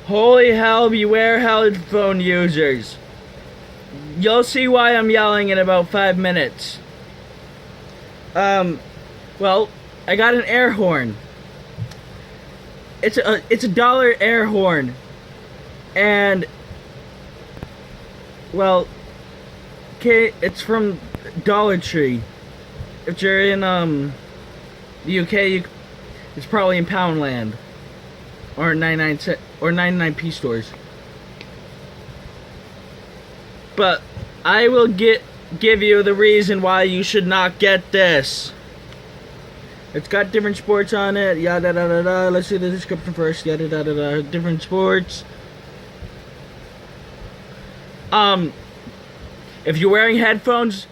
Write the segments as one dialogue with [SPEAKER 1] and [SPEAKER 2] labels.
[SPEAKER 1] Holy hell, beware headphone users. You'll see why I'm yelling in about 5 minutes. Well, I got an air horn. It's a dollar air horn. And, well, okay, it's from Dollar Tree. If you're in, the UK, it's probably in Poundland. Or 99p stores. But I will give you the reason why you should not get this. It's got different sports on it. Yada da da da. Let's see the description first. Yada da da da. Different sports. If you're wearing headphones,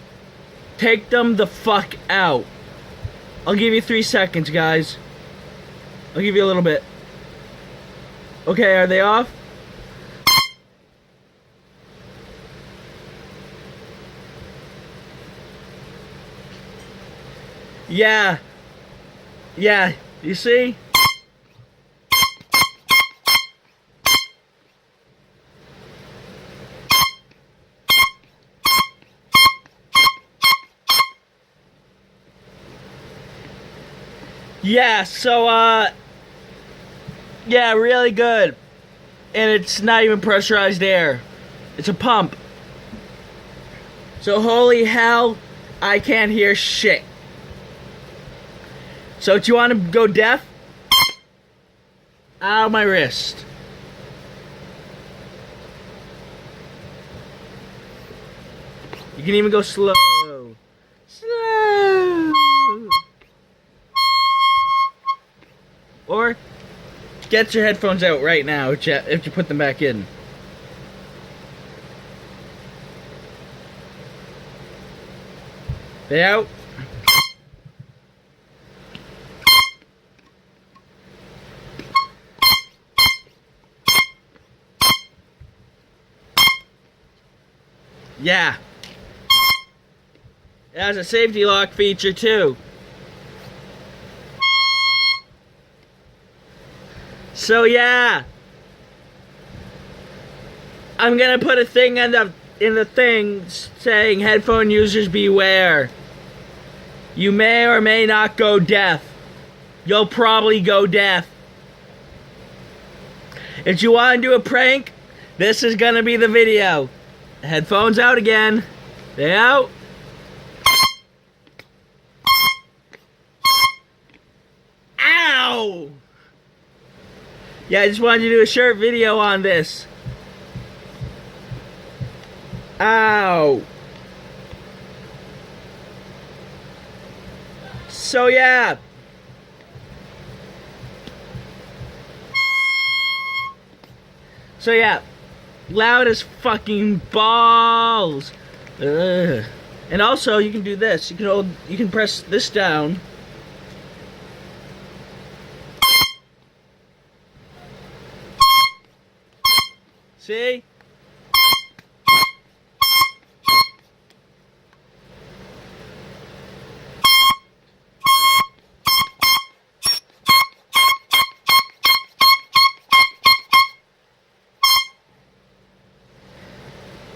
[SPEAKER 1] take them the fuck out. I'll give you 3 seconds, guys. I'll give you a little bit. Okay, are they off? Yeah. Yeah, you see? Yeah, so, yeah, really good. And it's not even pressurized air. It's a pump. So, holy hell, I can't hear shit. So, do you want to go deaf? Ow, my wrist. You can even go slow. Slow. Or get your headphones out right now if you put them back in. They out? Yeah. It has a safety lock feature too. So yeah, I'm gonna put a thing in the thing saying headphone users beware. You may or may not go deaf. You'll probably go deaf. If you want to do a prank, this is gonna be the video. Headphones out again. They out. Ow! Yeah, I just wanted to do a short video on this. Ow. So yeah. So yeah. Loud as fucking balls. Ugh. And also you can do this. You can press this down. See?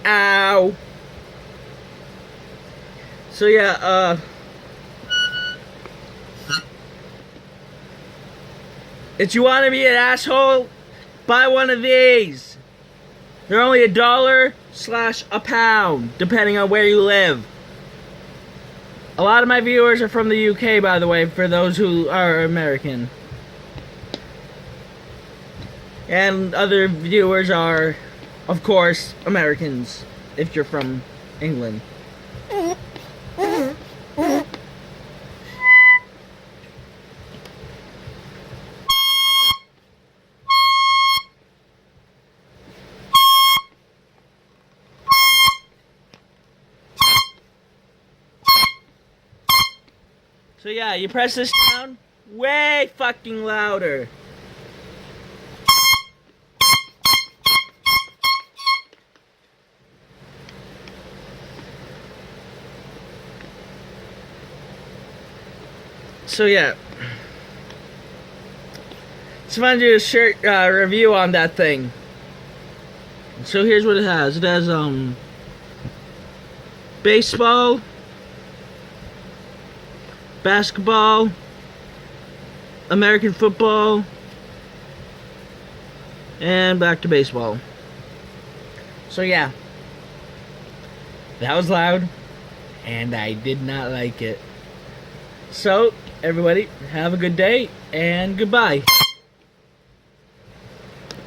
[SPEAKER 1] Ow. So yeah, if you want to be an asshole, buy one of these. They're only $1/a-pound, depending on where you live. A lot of my viewers are from the UK, by the way, for those who are American. And other viewers are, of course, Americans, if you're from England. So yeah, you press this down way fucking louder. So yeah. It's fun to do a shirt review on that thing. So here's what it has. It has baseball, basketball, American football, and back to baseball. So yeah, that was loud, and I did not like it. So everybody, have a good day, and goodbye.